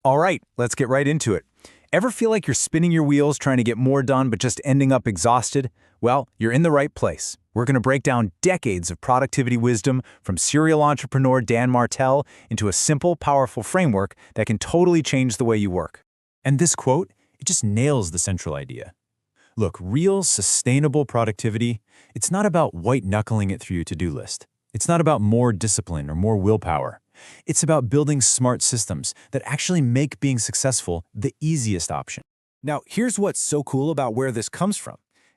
All right, let's get right into it. Ever feel like you're spinning your wheels trying to get more done but just ending up exhausted? Well, you're in the right place. We're going to break down decades of productivity wisdom from serial entrepreneur Dan Martell into a simple, powerful framework that can totally change the way you work. And this quote, it just nails the central idea. Look, real, sustainable productivity, it's not about white-knuckling it through your to-do list. It's not about more discipline or more willpower. It's about building smart systems that actually make being successful the easiest option. Now, here's what's so cool about where this comes from.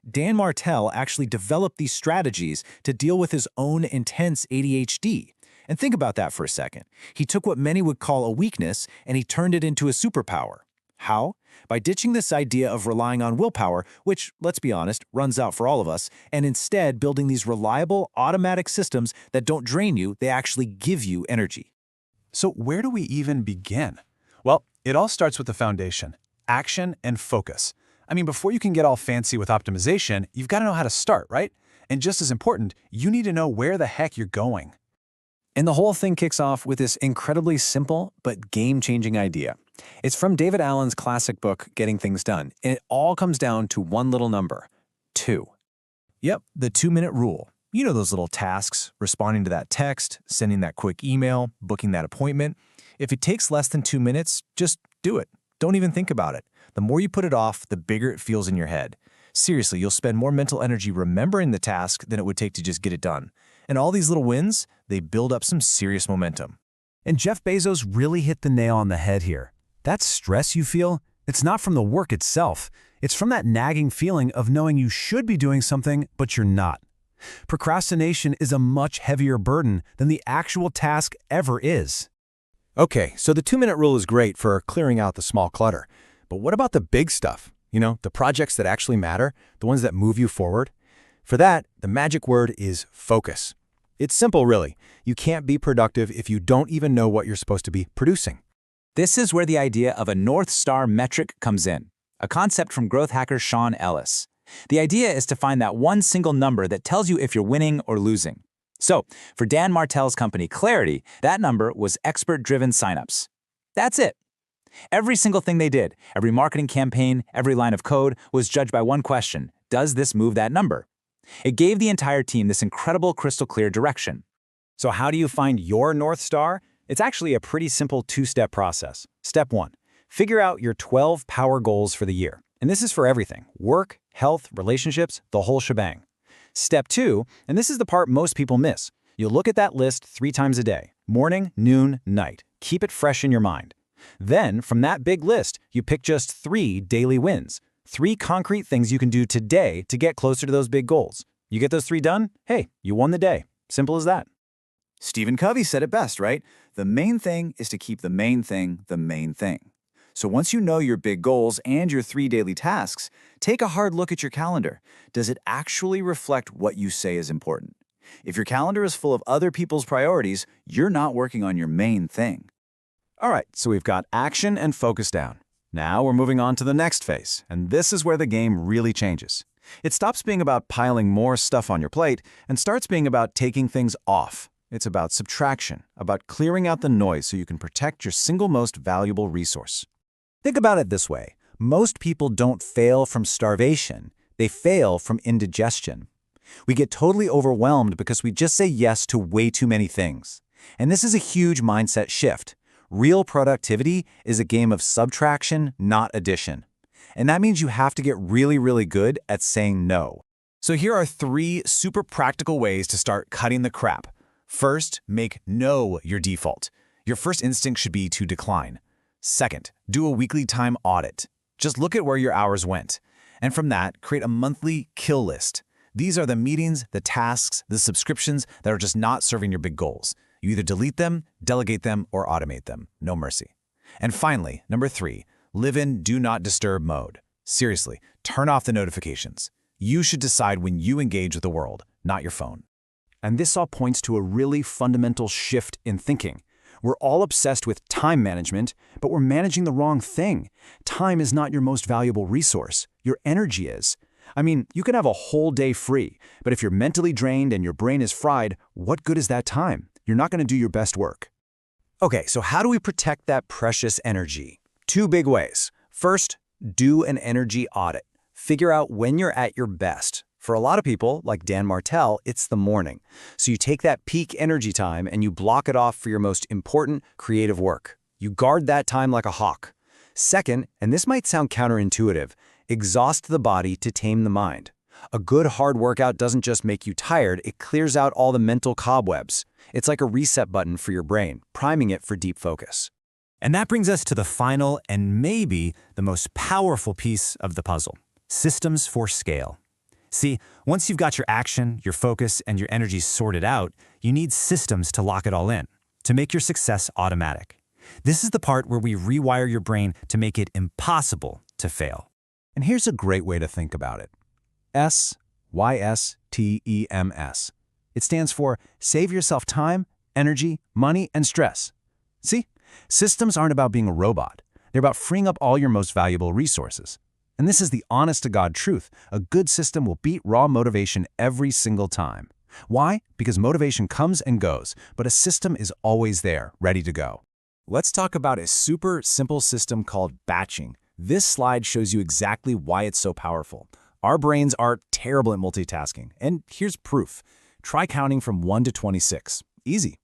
Dan Martell actually developed these strategies to deal with his own intense ADHD. And think about that for a second. He took what many would call a weakness and he turned it into a superpower. How? By ditching this idea of relying on willpower, which, let's be honest, runs out for all of us, and instead building these reliable, automatic systems that don't drain you, they actually give you energy. So where do we even begin? Well, it all starts with the foundation, action and focus. I mean, before you can get all fancy with optimization, you've got to know how to start, right? And just as important, you need to know where the heck you're going. And the whole thing kicks off with this incredibly simple but game-changing idea. It's from David Allen's classic book, Getting Things Done, and it all comes down to one little number, 2. Yep, the 2-minute rule. You know those little tasks, responding to that text, sending that quick email, booking that appointment. If it takes less than 2 minutes, just do it. Don't even think about it. The more you put it off, the bigger it feels in your head. Seriously, you'll spend more mental energy remembering the task than it would take to just get it done. And all these little wins, they build up some serious momentum. And Jeff Bezos really hit the nail on the head here. That stress you feel, it's not from the work itself. It's from that nagging feeling of knowing you should be doing something, but you're not. Procrastination is a much heavier burden than the actual task ever is. Okay, so the 2-minute rule is great for clearing out the small clutter. But what about the big stuff? You know, the projects that actually matter, the ones that move you forward? For that, the magic word is focus. It's simple, really. You can't be productive if you don't even know what you're supposed to be producing. This is where the idea of a North Star metric comes in, a concept from growth hacker Sean Ellis. The idea is to find that one single number that tells you if you're winning or losing. So, for Dan Martell's company Clarity, that number was expert-driven signups. That's it. Every single thing they did, every marketing campaign, every line of code was judged by one question: does this move that number? It gave the entire team this incredible crystal-clear direction. So how do you find your North Star? It's actually a pretty simple 2-step process. Step 1, figure out your 12 power goals for the year. And this is for everything: work, health, relationships, the whole shebang. Step 2, and this is the part most people miss. You'll look at that list 3 times a day: morning, noon, night. Keep it fresh in your mind. Then, from that big list, you pick just 3 daily wins. 3 concrete things you can do today to get closer to those big goals. You get those 3 done, hey, you won the day. Simple as that. Stephen Covey said it best, right? The main thing is to keep the main thing the main thing. So once you know your big goals and your 3 daily tasks, take a hard look at your calendar. Does it actually reflect what you say is important? If your calendar is full of other people's priorities, you're not working on your main thing. All right, so we've got action and focus down. Now we're moving on to the next phase, and this is where the game really changes. It stops being about piling more stuff on your plate and starts being about taking things off. It's about subtraction, about clearing out the noise so you can protect your single most valuable resource. Think about it this way. Most people don't fail from starvation. They fail from indigestion. We get totally overwhelmed because we just say yes to way too many things. And this is a huge mindset shift. Real productivity is a game of subtraction, not addition. And that means you have to get really, really good at saying no. So here are 3 super practical ways to start cutting the crap. First, make no your default. Your first instinct should be to decline. Second, do a weekly time audit. Just look at where your hours went. And from that, create a monthly kill list. These are the meetings, the tasks, the subscriptions that are just not serving your big goals. You either delete them, delegate them, or automate them. No mercy. And finally, number 3, live in do not disturb mode. Seriously, turn off the notifications. You should decide when you engage with the world, not your phone. And this all points to a really fundamental shift in thinking. We're all obsessed with time management, but we're managing the wrong thing. Time is not your most valuable resource. Your energy is. I mean, you can have a whole day free, but if you're mentally drained and your brain is fried, what good is that time? You're not going to do your best work. Okay, so how do we protect that precious energy? Two big ways. First, do an energy audit. Figure out when you're at your best. For a lot of people, like Dan Martell, it's the morning. So you take that peak energy time and you block it off for your most important creative work. You guard that time like a hawk. Second, and this might sound counterintuitive, exhaust the body to tame the mind. A good hard workout doesn't just make you tired, it clears out all the mental cobwebs. It's like a reset button for your brain, priming it for deep focus. And that brings us to the final and maybe the most powerful piece of the puzzle: systems for scale. See, once you've got your action, your focus, and your energy sorted out, you need systems to lock it all in, to make your success automatic. This is the part where we rewire your brain to make it impossible to fail. And here's a great way to think about it. SYSTEMS. It stands for Save Yourself Time, Energy, Money, and Stress. See, systems aren't about being a robot. They're about freeing up all your most valuable resources. And this is the honest-to-God truth. A good system will beat raw motivation every single time. Why? Because motivation comes and goes, but a system is always there, ready to go. Let's talk about a super simple system called batching. This slide shows you exactly why it's so powerful. Our brains are terrible at multitasking, and here's proof. Try counting from 1 to 26. Easy.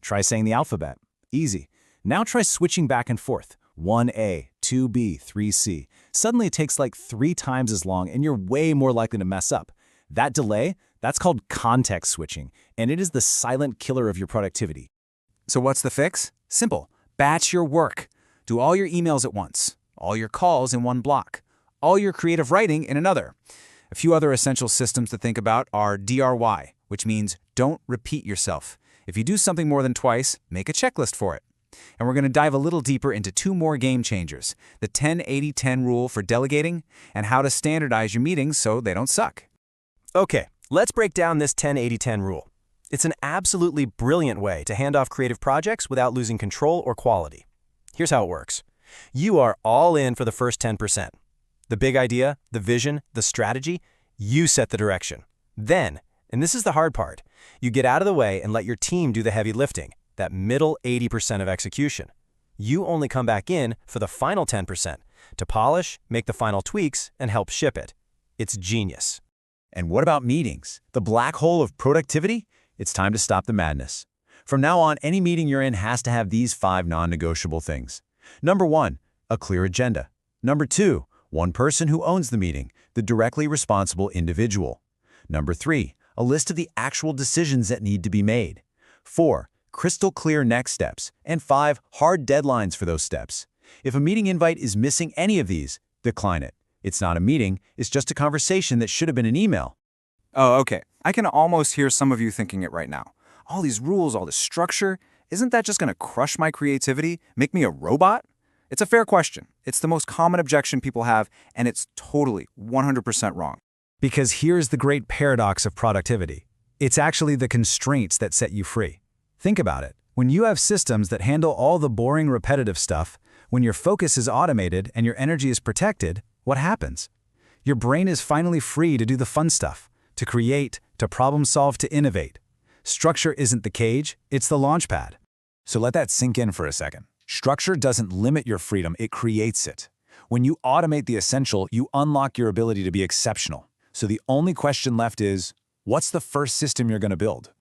Try saying the alphabet. Easy. Now try switching back and forth. 1A, 2B, 3C. Suddenly it takes like 3 times as long, and you're way more likely to mess up. That delay, that's called context switching, and it is the silent killer of your productivity. So what's the fix? Simple. Batch your work. Do all your emails at once, all your calls in one block, all your creative writing in another. A few other essential systems to think about are DRY, which means don't repeat yourself. If you do something more than twice, make a checklist for it. And we're going to dive a little deeper into 2 more game changers: the 10-80-10 rule for delegating and how to standardize your meetings so they don't suck. Okay, let's break down this 10-80-10 rule. It's an absolutely brilliant way to hand off creative projects without losing control or quality. Here's how it works. You are all in for the first 10%. The big idea, the vision, the strategy, you set the direction. Then, and this is the hard part, you get out of the way and let your team do the heavy lifting, that middle 80% of execution. You only come back in for the final 10% to polish, make the final tweaks, and help ship it. It's genius. And what about meetings? The black hole of productivity? It's time to stop the madness. From now on, any meeting you're in has to have these 5 non-negotiable things. Number 1, a clear agenda. Number 2, one person who owns the meeting, the directly responsible individual. Number 3, a list of the actual decisions that need to be made. 4, crystal clear next steps. And 5, hard deadlines for those steps. If a meeting invite is missing any of these, decline it. It's not a meeting, it's just a conversation that should have been an email. Oh, okay. I can almost hear some of you thinking it right now. All these rules, all this structure, isn't that just going to crush my creativity, make me a robot? It's a fair question. It's the most common objection people have, and it's totally 100% wrong. Because here's the great paradox of productivity. It's actually the constraints that set you free. Think about it. When you have systems that handle all the boring, repetitive stuff, when your focus is automated and your energy is protected, what happens? Your brain is finally free to do the fun stuff, to create, to problem solve, to innovate. Structure isn't the cage, it's the launch pad. So let that sink in for a second. Structure doesn't limit your freedom, it creates it. When you automate the essential, you unlock your ability to be exceptional. So the only question left is, what's the first system you're going to build?